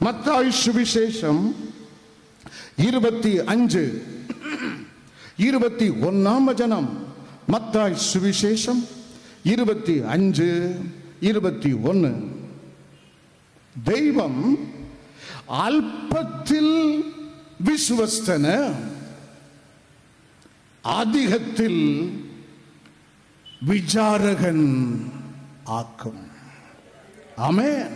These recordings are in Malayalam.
மத்தாய் சுவிசேஷம் 25:21 மத்தாய் சுவிசேஷம் 25:21. தெய்வம் அல்பத்தில் விசுவஸ்தன அதிகத்தில் விசாரகன் ஆக்கும். ஆமென்.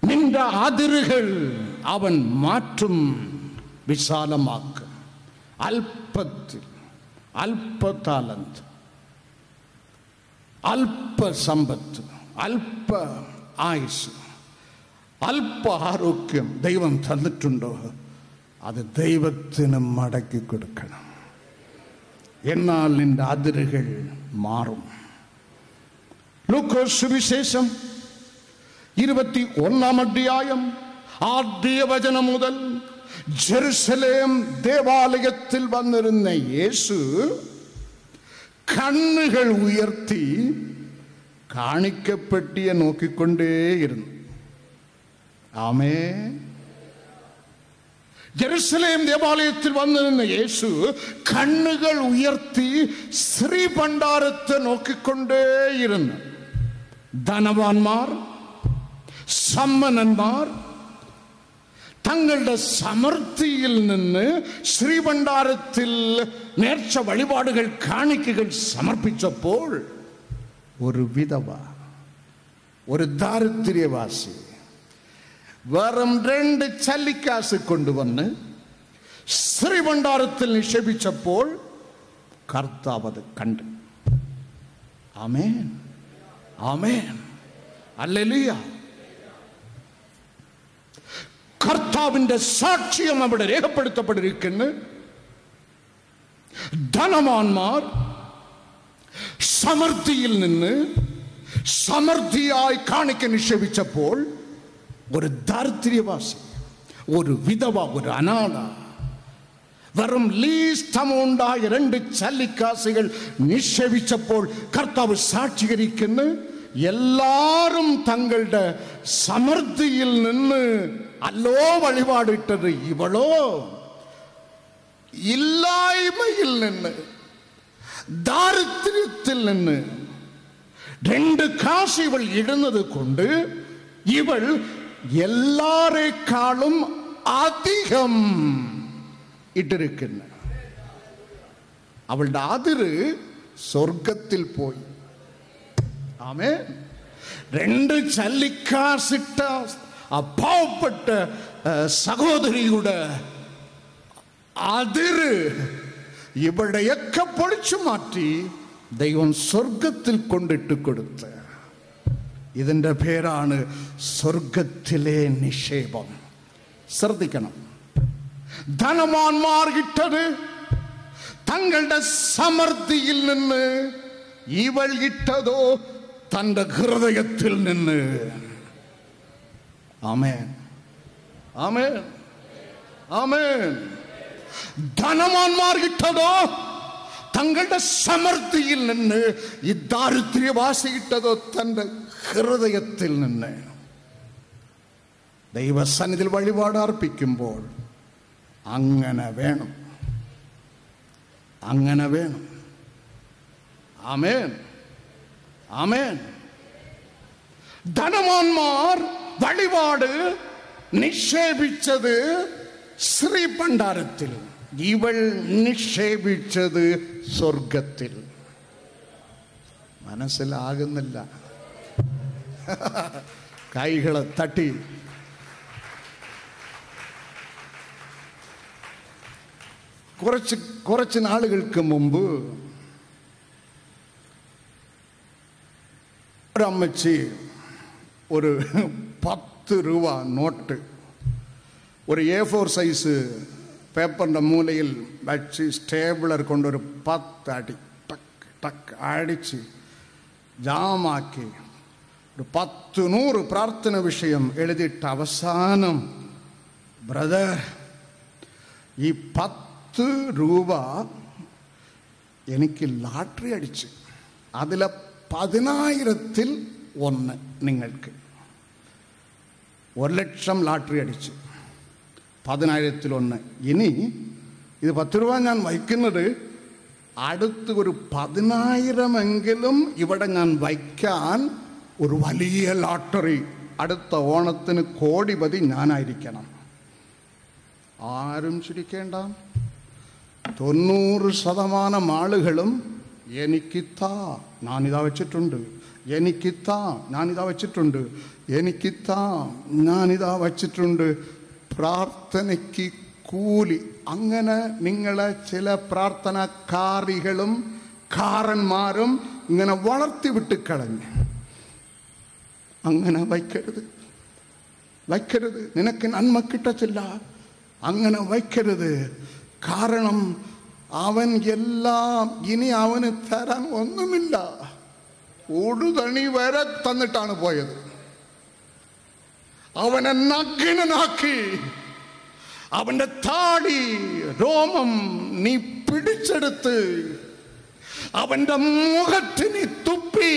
நின்ற அதிர்கள் அவன் மாற்றும் விசாலமாக்கும். அல்பத்தில் அல்ப தாலந்த், அல்ப சம்பத்து, அல்ப ஆயுசு, அல்ப ஆரோக்கியம் தெய்வம் தந்துட்டுண்டோ அது தெய்வத்திനും மடக்கி கொடுக்கணும். என்னால் இந்த அதிர்கள் மாறும். லூக்கோஸ் சுவிசேஷம் 21 ஆதிய வசனம் முதல் ஜெருசலேம் தேவாலயத்தில் வந்திருந்த இயேசு கண்ணுகள் உயர்த்தி காணிக்கப்பட்டிய நோக்கிக்கொண்டே இருந்தார். ஆமென். ஜெருசலேம் தேவாலயத்தில் வந்திருந்த இயேசு கண்ணுகள் உயர்த்தி ஸ்ரீபண்டாரத்தை நோக்கிக்கொண்டே இருந்தார். தனவான்மார், சம்மனன்மார் தங்களுடைய சமர்த்தியில் நின்று ஸ்ரீபண்டாரத்தில் நேர்ச்ச வழிபாடுகள் காணிக்கைகள் சமர்ப்பிச்சப்போல் ஒரு விதவா, ஒரு தாரித்திரியவாசி வெறும் 2 சல்லிக்காசு கொண்டு வந்து ஸ்ரீபண்டாரத்தில் நிஷேபிச்சப்போல் கர்த்தாவது கண்டு. ஆமென், ஆமென், அல்லேலூயா. കർത്താവിന്റെ സാക്ഷ്യം അവിടെ രേഖപ്പെടുത്തപ്പെട്ടിരിക്കുന്നു. ധനവാന്മാർ സമൃദ്ധിയിൽ നിന്ന് സമൃദ്ധിയായി കാണിക്ക നിക്ഷേപിച്ചപ്പോൾ ഒരു ദാരിദ്ര്യവാസി, ഒരു വിധവ, ഒരു അനാഥ വെറും ലീസ്റ്റ് അമൗണ്ടായ 2 ചല്ലിക്കാസുകൾ നിക്ഷേപിച്ചപ്പോൾ കർത്താവ് സാക്ഷീകരിക്കുന്നു. എല്ലാരും തങ്ങളുടെ സമൃദ്ധിയിൽ നിന്ന് അല്ലോ വഴിപാടിട്ടത്, ഇവളോ ഇല്ലായ്മയിൽ നിന്ന്, ദാരിദ്ര്യത്തിൽ നിന്ന് 2 കാശ് ഇവൾ ഇടുന്നത് കൊണ്ട് ഇവൾ എല്ലാരെക്കാളും അധികം ഇട്ടിരിക്കുന്നു. അവളുടെ അതിര് സ്വർഗത്തിൽ പോയി. ആമേൻ. 2 ചല്ലിക്കാസിട്ട ആ പാവപ്പെട്ട സഹോദരിയുടെ അതിര് ഇവിടെയൊക്കെ പൊളിച്ചു മാറ്റി ദൈവം സ്വർഗത്തിൽ കൊണ്ടിട്ട് കൊടുത്ത്. ഇതിൻ്റെ പേരാണ് സ്വർഗത്തിലെ നിക്ഷേപം. ശ്രദ്ധിക്കണം. ധനവാന്മാർ ഇട്ടത് തങ്ങളുടെ സമൃദ്ധിയിൽ നിന്ന്, ഇവൾ ഇട്ടതോ തൻ്റെ ഹൃദയത്തിൽ നിന്ന്. ആമേൻ, ആമേൻ, ആമേൻ. ധനവാന്മാർ ഇട്ടതോ തങ്ങളുടെ സമൃദ്ധിയിൽ നിന്ന്, ഈ ദാരിദ്ര്യവാസി ഇട്ടതോ തൻ്റെ ഹൃദയത്തിൽ നിന്ന്. ദൈവസന്നിധിയിൽ വഴിപാട് അർപ്പിക്കുമ്പോൾ അങ്ങനെ വേണം, അങ്ങനെ വേണം. ആമേൻ, ആമേൻ. ധനവാന്മാർ വഴിപാട് നിക്ഷേപിച്ചത് ശ്രീഭണ്ഡാരത്തിൽ, ഇവൾ നിക്ഷേപിച്ചത് സ്വർഗത്തിൽ. മനസ്സിലാകുന്നില്ല. കൈകളെ തട്ടി. കുറച്ച് നാളുകൾക്ക് മുമ്പ് ഒരമ്മച്ചി ഒരു 10 രൂപ നോട്ട് ഒരു A4 സൈസ് പേപ്പറിൻ്റെ മൂലയിൽ വച്ച് സ്റ്റേബിളർ കൊണ്ടൊരു 10 അടി ടക്ക് ടക്ക് അടിച്ച് ജാമാക്കി ഒരു 10-100 പ്രാർത്ഥന വിഷയം എഴുതിയിട്ട് അവസാനം, ബ്രദർ, ഈ 10 രൂപ എനിക്ക് ലാട്ടറി അടിച്ച്, അതിലെ 10,000-ൽ 1 നിങ്ങൾക്ക്. 1,00,000 ലാട്ടറി അടിച്ച് 10,000-ൽ 1. ഇനി ഇത് 10 രൂപ ഞാൻ വയ്ക്കുന്നത് അടുത്ത് ഒരു 10,000-എങ്കിലും ഇവിടെ ഞാൻ വയ്ക്കാൻ ഒരു വലിയ ലാട്ടറി അടുത്ത ഓണത്തിന് കോടിപതി ഞാനായിരിക്കണം. ആരും ചിരിക്കേണ്ട. 90% ആളുകളും എനിക്കിത്താ, ഞാനിതാ വെച്ചിട്ടുണ്ട്, എനിക്കിത്താ, ഞാനിതാ വെച്ചിട്ടുണ്ട്, എനിക്കിത്താ, ഞാനിതാ വച്ചിട്ടുണ്ട്, പ്രാർത്ഥനയ്ക്ക് കൂലി. അങ്ങനെ നിങ്ങളെ ചില പ്രാർത്ഥനക്കാരികളും കാരന്മാരും ഇങ്ങനെ വളർത്തിവിട്ട് കളഞ്ഞ്. അങ്ങനെ വയ്ക്കരുത്, വയ്ക്കരുത്. നിനക്ക് നന്മ കിട്ടത്തില്ല, അങ്ങനെ വയ്ക്കരുത്. കാരണം അവൻ എല്ലാം ഇനി അവന് തരാൻ ഒന്നുമില്ല. ഉടുതണി വരെ തന്നിട്ടാണ് പോയത്. അവനെ നഗ്നനാക്കി അവന്റെ താടി രോമം നീ പിടിച്ചെടുത്ത് അവന്റെ മുഖത്തിന് തുപ്പി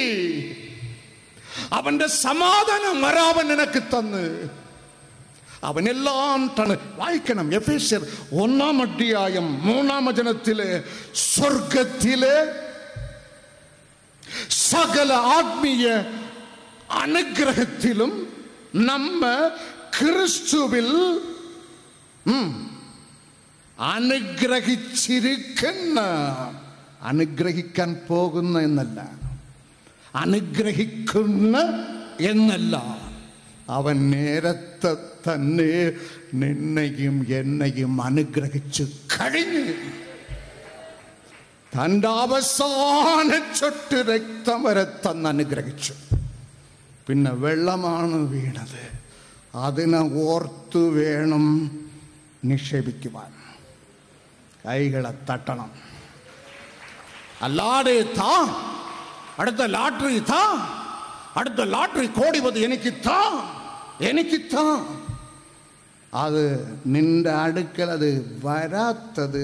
അവന്റെ സമാധാനം വരാവൻ നിനക്ക് തന്ന് അവനെല്ലാം വായിക്കണം. എഫേസ്യർ 1-ാം അധ്യായം 3-ാം വചനത്തിലെ സ്വർഗത്തിലെ സകല ആത്മീയ അനുഗ്രഹത്തിലും നമ്മ ക്രിസ്തുവിൽ അനുഗ്രഹിച്ചിരിക്കുന്ന, അനുഗ്രഹിക്കാൻ പോകുന്ന എന്നല്ല, അനുഗ്രഹിക്കുന്ന എന്നല്ല, അവൻ നേരത്തെ തന്നെ നിന്നെയും എന്നെയും അനുഗ്രഹിച്ചു കഴിഞ്ഞ് തൻ്റെ അവസാന ചൊട്ട് രക്തം വരെ തന്ന് അനുഗ്രഹിച്ചു. പിന്നെ വെള്ളമാണ് വീണത്, അതിനെ ഓർത്തു വേണം നിക്ഷേപിക്കുവാൻ. കൈകളെ തട്ടണം. അല്ലാതെ താ, അടുത്ത ലാട്ടറി താ, അടുത്ത ലാട്ടറി കോടിപതി എനിക്ക് താ, എനിക്ക് താ. അത് നിന്റെ അടുക്കൽ അത് വരാത്തത്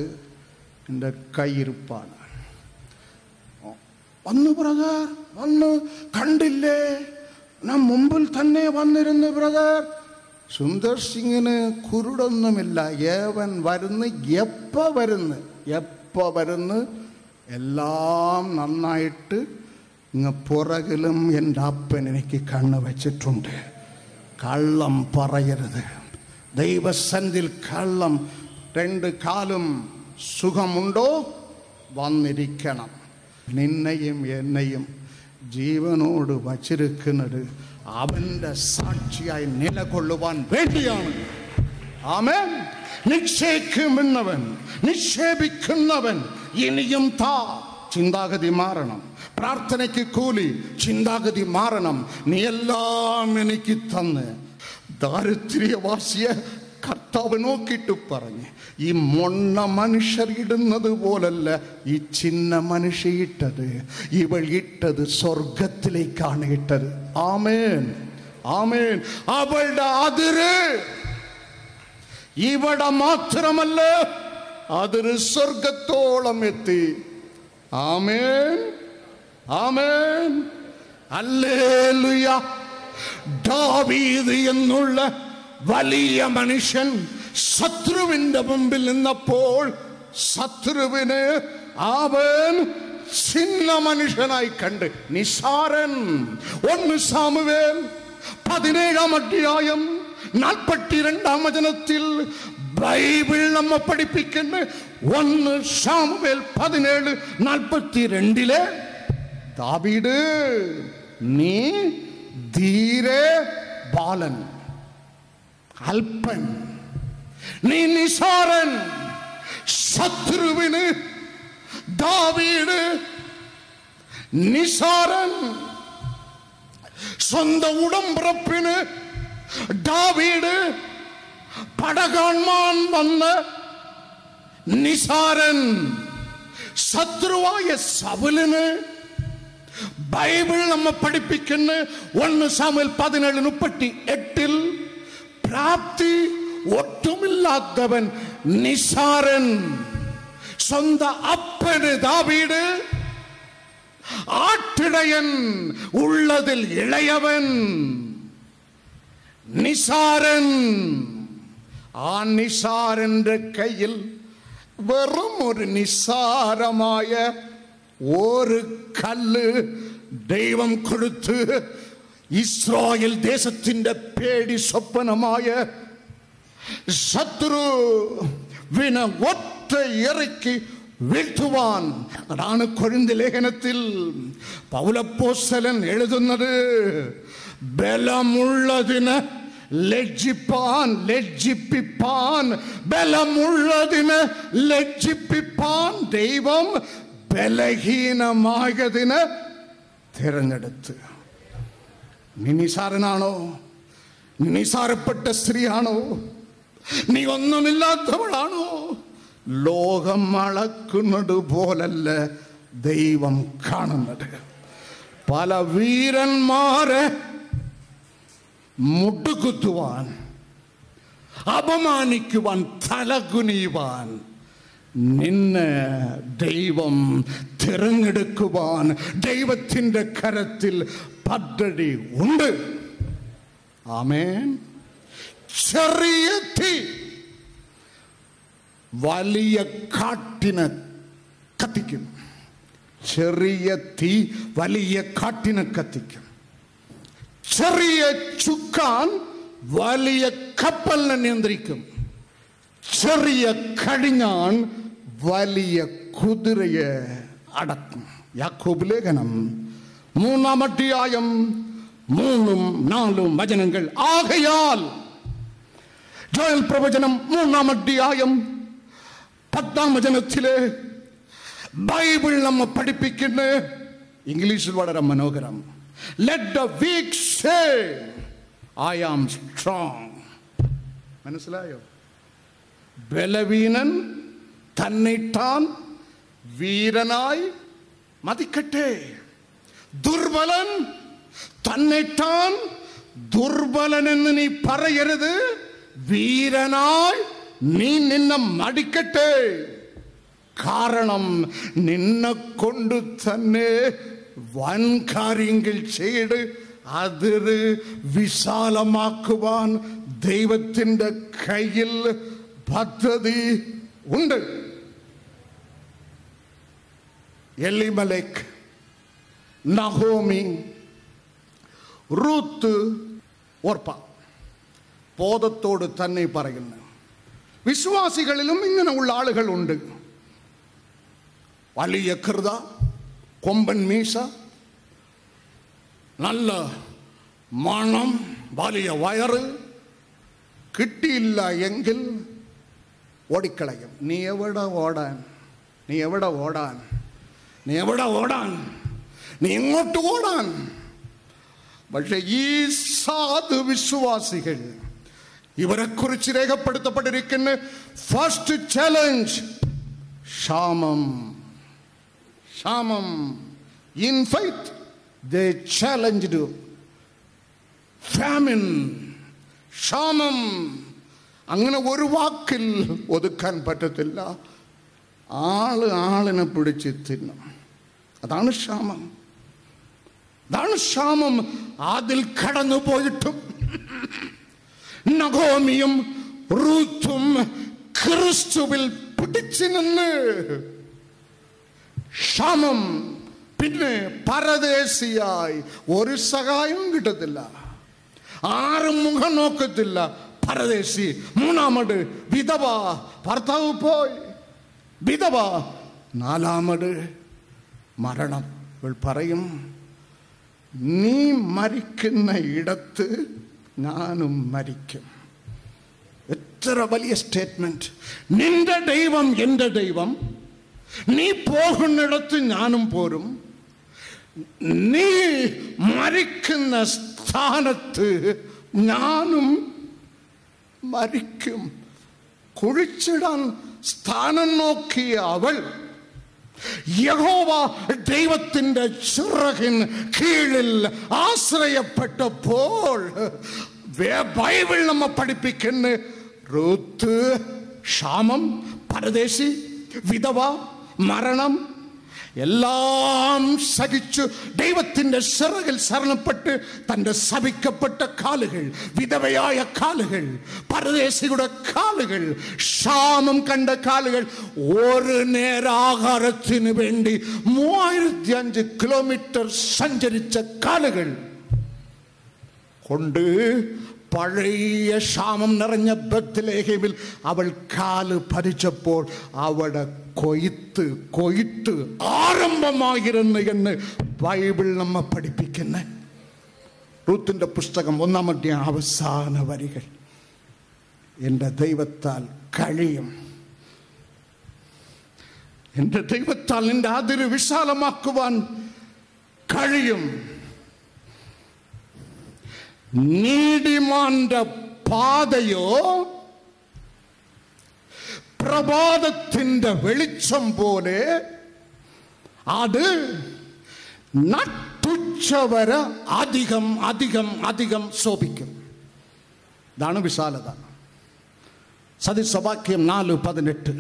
നിന്റെ കയ്യിരിപ്പാണ്. വന്നു ബ്രദർ, വന്നു, കണ്ടില്ലേ, ഞാൻ മുമ്പിൽ തന്നെ വന്നിരുന്നു ബ്രദർ. സുന്ദർ സിംഗിന് കുരുടൊന്നുമില്ല. ഏവൻ വരുന്നു, എപ്പ വരുന്നു എല്ലാം നന്നായിട്ട് ഇങ്ങ് പുറകിലും എൻ്റെ അപ്പൻ എനിക്ക് കണ്ണ് വെച്ചിട്ടുണ്ട്. കള്ളം പറയരുത്. ദൈവസന്നിധിയിൽ കള്ളം. 2 കാലും സുഖമുണ്ടോ വന്നിരിക്കണം. നിന്നെയും എന്നെയും ജീവനോട് വച്ചിരിക്കുന്നത് അവന്റെ സാക്ഷിയായി നിലകൊള്ളുവാൻ വേണ്ടിയാണ്. ആമേൻ. നിക്ഷേപിക്കുന്നവൻ ഇനിയും താ. ചിന്താഗതി മാറണം. പ്രാർത്ഥനയ്ക്ക് കൂലി, ചിന്താഗതി മാറണം. നീ എല്ലാം എനിക്ക് തന്ന്. ദാരിദ്ര്യവാസിയെ കർത്താവ് നോക്കിയിട്ട് പറഞ്ഞ്, ഈ മൊണ്ണ മനുഷ്യർ ഇടുന്നത് പോലല്ല ഈ ചിന്ന മനുഷ്യ ഇട്ടത്. ഇവൾ ഇട്ടത് സ്വർഗത്തിലേക്കാണ് ഇട്ടത്. ആമേൻ, ആമേൻ. അവളുടെ അതിര് ഇവിടെ മാത്രമല്ല, അതിര് സ്വർഗത്തോളം എത്തി. ആമേൻ, ആമേൻ, ഹല്ലേലൂയ. ദാവീദ് എന്നുള്ള വലിയ മനുഷ്യൻ ശത്രുവിന്റെ മുമ്പിൽ നിന്നപ്പോൾ ശത്രുവിന് അവൻ ചിന്ന മനുഷ്യനായി കണ്ട് നിസാരൻ. 1 സാമുവേൽ 17-ാം അധ്യായം 42-ാം വചനത്തിൽ ബൈബിൾ നമ്മെ പഠിപ്പിക്കുന്ന 1 സാമുവേൽ 17:42 ദാവീദ്, നീ ധീരെ ബാലൻ, അല്പൻ, നീ നിസാരൻ. ശത്രുവിന് ദാവീദ് നിസാരൻ. സ്വന്തം ഉടമ്പിറപ്പിന് ദാവീദ് പടകാൺമാൻ വന്ന് നിസാരൻ. ശത്രുവായ സൗലിന് ബൈബിൾ നമ്മെ പഠിപ്പിക്കുന്ന 1 സാമുവേൽ 17:38 പ്രാപ്തി ഒട്ടുമില്ലാത്തവൻ നിസാരൻ, സ്വന്തം അപ്പന് ദാവീദ് ആട്ടിടയൻ, ഉള്ളതിൽ ഇളയവൻ, നിസാരൻ. ആ നിസാരന്റെ കയ്യിൽ വെറും ഒരു നിസാരമായ ഒരു കല്ല് ദൈവം കൊടുത്ത് ഇസ്രായേൽ ദേശത്തിന്റെ പേടി സ്വപ്നമായ ശത്രുവിനെ ഒറ്റ ഇറക്കി വീഴ്ത്തുവാൻ. അതാണ് കൊരിന്ത്യർ ലേഖനത്തിൽ പൗലപ്പോസ്തലൻ എഴുതുന്നത്, ബലമുള്ളതിന് ലജ്ജിപ്പിപ്പാൻ, ബലമുള്ളതിന് ലജ്ജിപ്പിപ്പാൻ ദൈവം ബലഹീനമായതിന് തിരഞ്ഞെടുത്ത്. നീ നിസാരനാണോ? നിസാരപ്പെട്ട സ്ത്രീയാണോ? നീ ഒന്നുമില്ലാത്തവളാണോ? ലോകം അളക്കുന്നത് പോലല്ല ദൈവം കാണുന്നത്. പല വീരന്മാരെ മുട്ടുകുത്തുവാൻ, അപമാനിക്കുവാൻ, തലകുനിയുവാൻ നിന്നെ ദൈവം തിരഞ്ഞെടുക്കുവാൻ ദൈവത്തിന്റെ കരത്തിൽ പദ്ധതി ഉണ്ട്. ആമേൻ. ചെറിയ തീ വലിയ കാട്ടിനെ കത്തിക്കും. ചെറിയ തീ വലിയ കാട്ടിനെ കത്തിക്കും. ചെറിയ ചുക്കാൻ വലിയ കപ്പലിനെ നിയന്ത്രിക്കും. ചെറിയ കടിഞ്ഞാൻ വലിയ കുതിരയെ അടക്കും. യാക്കോബ് ലേഖനം 3-ാം അധ്യായം 3-4 വചനങ്ങൾ. ആകയാൽ ജോയൽ പ്രവചനം 3-ാം അധ്യായം 10-ാം വചനത്തിലെ ബൈബിൾ നമ്മെ പഠിപ്പിക്കുന്ന ഇംഗ്ലീഷിൽ വളരെ മനോഹരം. Let the weak say, I am strong. മനസ്സിലായോ? ബലവീനൻ തന്നിട്ടാൻ വീരനായി മതിക്കട്ടെ. ദുർബലൻ തന്നിട്ടാൻ ദുർബലനെന്ന് നീ പറയരുത്. വീരനായി നീ നിന്നെ മടിക്കട്ടെ. കാരണം നിന്നെ കൊണ്ട് തന്നെ വൻ കാര്യങ്ങൾ ചെയ്ത് അതിര് വിശാലമാക്കുവാൻ ദൈവത്തിന്റെ കയ്യിൽ പദ്ധതി ഉണ്ട്. എലിമേലെക്ക്, നഹോമി, റൂത്ത്, ഓർപ്പ ബോധത്തോട് തന്നെ പറയുന്നു. വിശ്വാസികളിലും ഇങ്ങനെയുള്ള ആളുകളുണ്ട്. വലിയ കൃത, കൊമ്പൻ മീശ, നല്ല മണം, വലിയ വയറ്, കിട്ടിയില്ല എങ്കിൽ ഓടിക്കളയും. നീ എവിടെ ഓടാൻ? നീ എവിടെ ഓടാൻ? നീ എവിടെ ഓടാൻ? നീ എങ്ങോട്ട് ഓടാൻ? പക്ഷെ ഈ സാധു വിശ്വാസികൾ, ഇവരെ കുറിച്ച് രേഖപ്പെടുത്തപ്പെട്ടിരിക്കുന്ന ഫസ്റ്റ് ചാലഞ്ച് ക്ഷാമം. ക്ഷാമം. In faith they challenged famine. ക്ഷാമം. അങ്ങനെ ഒരു വാക്കിൽ ഒതുക്കാൻ പറ്റത്തില്ല. ആളിനെ പിടിച്ച് തിന്നും. അതാണ് ക്ഷാമം. അതാണ് ക്ഷാമം. അതിൽ കടന്നു പോയിട്ടും നഹോമിയും റൂത്തും ക്രിസ്തുവിൽ പിടിച്ചു നിന്ന്. ക്ഷാമം. പിന്നെ പരദേശിയായി ഒരു സഹായം കിട്ടത്തില്ല. ആരും മുഖം നോക്കത്തില്ല. പരദേശി. മൂന്നാമത് വിധവ. ഭർത്താവ് പോയി. വിധവ. നാലാമത് മരണം. ഇവൾ പറയും, നീ മരിക്കുന്ന ഇടത്ത് ഞാനും മരിക്കും. എത്ര വലിയ സ്റ്റേറ്റ്മെന്റ്. നിന്റെ ദൈവം എന്റെ ദൈവം. നീ പോകുന്നിടത്ത് ഞാനും പോരും. നീ മരിക്കുന്ന സ്ഥാനത്ത് ഞാനും മരിക്കും. കുഴിച്ചിടാൻ സ്ഥാനം നോക്കിയ അവൾ യഹോവ ദൈവത്തിന്റെ ചിറകിൻ കീഴിൽ ആശ്രയപ്പെട്ടപ്പോൾ ബൈബിൾ നമ്മെ പഠിപ്പിക്കുന്ന റുത്ത്, ക്ഷാമം, പരദേശി, വിധവ, മരണം എല്ലാം സഹിച്ചു ദൈവത്തിന്റെ ചിറകിൽ ശരണപ്പെട്ട് തന്റെ ശപിക്കപ്പെട്ട കാലുകൾ, വിധവയായ കാലുകൾ, പരദേശിയുടെ കാലുകൾ, ക്ഷാമം കണ്ട കാലുകൾ, ഒരു നേര ആഹാരത്തിന് വേണ്ടി 3005 കിലോമീറ്റർ സഞ്ചരിച്ച കാലുകൾ കൊണ്ട് പഴയ ക്ഷാമം നിറഞ്ഞ ബത്ലഹേമിൽ അവൾ കാല് പതിച്ചപ്പോൾ അവിടെ കൊയ്ത്ത് ആരംഭമായിരുന്നു എന്ന് ബൈബിൾ നമ്മെ പഠിപ്പിക്കുന്ന റൂത്തിന്റെ പുസ്തകം 1-ാം അധ്യായം അവസാന വരികൾ. എൻ്റെ ദൈവത്താൽ കഴിയും, എൻ്റെ ദൈവത്താൽ നിന്റെ അതിര് വിശാലമാക്കുവാൻ കഴിയും. നീതിമാന്റെ പാതയോ പ്രഭാതത്തിന്റെ വെളിച്ചം പോലെ, അത് നട്ടുച്ചവരെ അധികം അധികം അധികം ശോഭിക്കും. ഇതാണ് വിശാലത. സദൃശവാക്യം 4:18.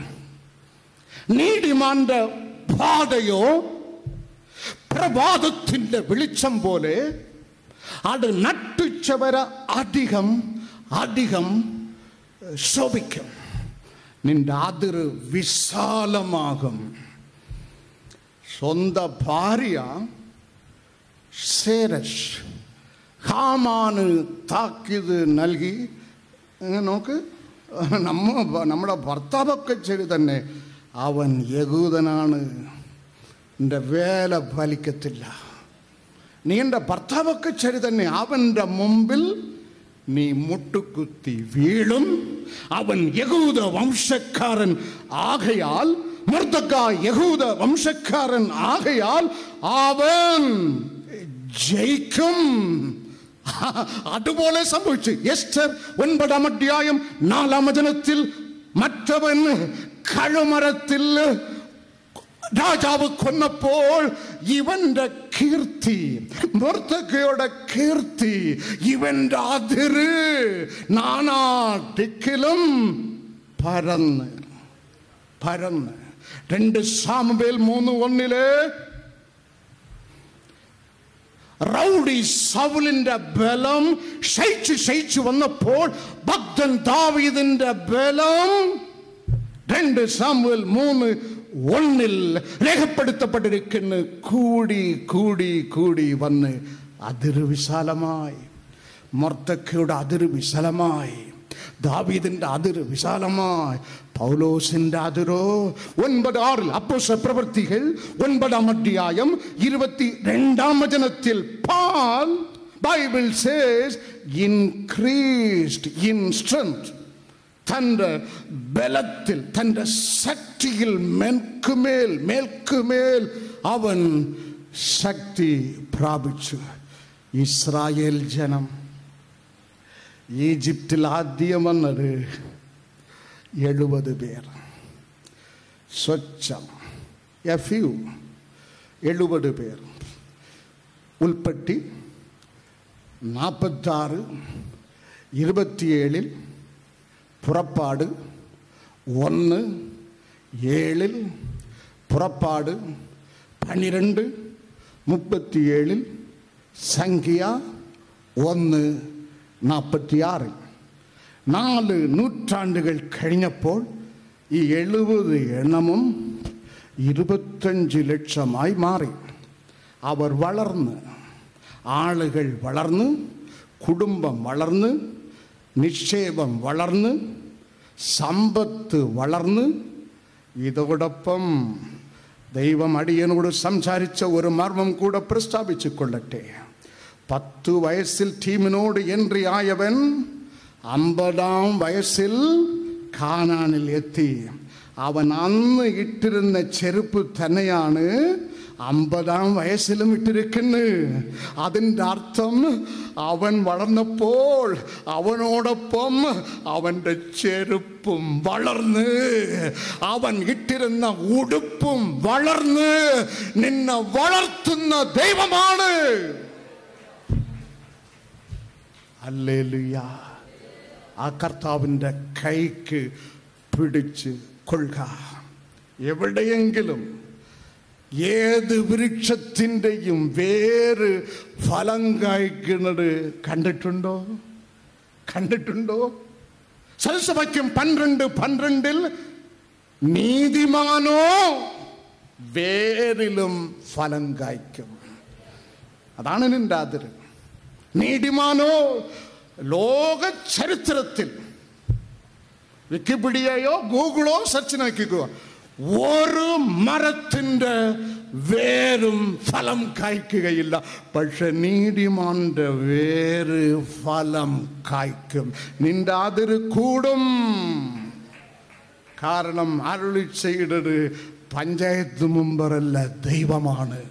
നീതിമാന്റെ പാതയോ പ്രഭാതത്തിന്റെ വെളിച്ചം പോലെ, അത് നട്ടുച്ചവരെ അധികം അധികം ശോഭിക്കും. നിന്റെ അതിര് വിശാലമാകും. സ്വന്തം ഭാര്യ സേരഷ് ഹാമാന് താക്കീത് നൽകി. നോക്ക്, നമ്മുടെ ഭർത്താവൊക്കെ ശരി തന്നെ, അവൻ യഹൂദനാണ്, എൻ്റെ വേല ഫലിക്കത്തില്ല. നീ എൻ്റെ ഭർത്താവൊക്കെ ശരി തന്നെ, അവൻ്റെ മുമ്പിൽ നീ മുട്ടുകുത്തി വീഴും. അവൻ യഹൂദ വംശക്കാരൻ ആകയാൽ, മൊർദെഖായി യഹൂദ വംശക്കാരൻ ആകയാൽ അവൻ ജയിക്കും. അതുപോലെ സംഭവിച്ചു. എസ്റ്റർ 9-ാം അധ്യായം 4-ാം വചനത്തിൽ, മറ്റവൻ കഴുമരത്തിൽ രാജാവ് കൊന്നപ്പോൾ ഇവന്റെ കീർത്തി, മൊർദെഖായിയുടെ കീർത്തി, ഇവന്റെ അതിര് നാനാദിക്കിലും പരന്ന് 2 സാമുവേൽ 3:1 റൗഡി സൗലിന്റെ ബലം ക്ഷയിച്ചു വന്നപ്പോൾ ഭക്തൻ ദാവീദിന്റെ ബലം 2 സാമുവേൽ 3:1 രേഖപ്പെടുത്തപ്പെട്ടിരിക്കുന്നു. കൂടി കൂടി കൂടി വന്ന് അതിര് വിശാലമായി. മൊർദെഖായിയുടെ അതിര് വിശാലമായി, ദാവീദിന്റെ അതിര് വിശാലമായി. പൗലോസിന്റെ അതിരോ 9:6 അപ്പോസ്തല പ്രവൃത്തികൾ 9-ാം അധ്യായം 22-ാം വചനത്തിൽ Paul, Bible says, increased in strength. തൻ്റെ ബലത്തിൽ, തൻ്റെ ശക്തിയിൽ മേൽക്കുമേൽ അവൻ ശക്തി പ്രാപിച്ചു. ഇസ്രായേൽ ജനം ഈജിപ്തിൽ ആദ്യം വന്നത് 70 പേർ. സ്വച്ഛം 70 പേർ. ഉൽപ്പത്തി 46:27, പുറപ്പാട് 1:7, പുറപ്പാട് 12:37, സംഖ്യ 1:46. 4 നൂറ്റാണ്ടുകൾ കഴിഞ്ഞപ്പോൾ ഈ 70 എണ്ണമും 25 ലക്ഷമായി മാറി. അവർ വളർന്ന്, ആളുകൾ വളർന്ന്, കുടുംബം വളർന്ന്, നിക്ഷേപം വളർന്ന്, സമ്പത്ത് വളർന്ന്. ഇതോടൊപ്പം ദൈവം അടിയനോട് സംസാരിച്ച ഒരു മർമ്മം കൂടെ പ്രസ്താവിച്ചു കൊള്ളട്ടെ. 10 വയസ്സിൽ ടീമിനോട് എൻട്രി ആയവൻ 50-ാം വയസ്സിൽ കാനാനിൽ എത്തി. അവൻ അന്ന് ഇട്ടിരുന്ന ചെരുപ്പ് തന്നെയാണ് 50-ാം വയസ്സിലും ഇട്ടിരിക്കുന്നു. അതിൻ്റെ അർത്ഥം അവൻ വളർന്നപ്പോൾ അവനോടൊപ്പം അവൻ്റെ ചെരുപ്പും വളർന്ന്, അവൻ ഇട്ടിരുന്ന ഉടുപ്പും വളർന്ന്. നിന്നെ വളർത്തുന്ന ദൈവമാണ്. ഹല്ലേലൂയ. ആ കർത്താവിൻ്റെ കൈക്ക് പിടിച്ച് കൊള്ളുക. എവിടെയെങ്കിലും ഏത് വൃക്ഷത്തിൻ്റെയും വേര് ഫലം കായ്ക്കുന്നത് കണ്ടിട്ടുണ്ടോ? സൽസഭയ്ക്കും 12:12 നീതിമാനോ വേരിലും ഫലം കായ്ക്കും. അതാണ് നിന്റെ അതിര്. നീതിമാനോ ലോക ചരിത്രത്തിൽ വിക്കിപീഡിയയോ ഗൂഗിളോ സെർച്ച് നോക്കിക്കുക, ഒരു മരത്തിൻ്റെ വേരും ഫലം കായ്ക്കുകയില്ല. പക്ഷെ നീതിമാന്റെ വേര് ഫലം കായ്ക്കും. നിന്റെ അതിര് കൂടും. കാരണം അരുളി ചെയ്തത് പഞ്ചായത്ത് മെമ്പറല്ല, ദൈവമാണ്.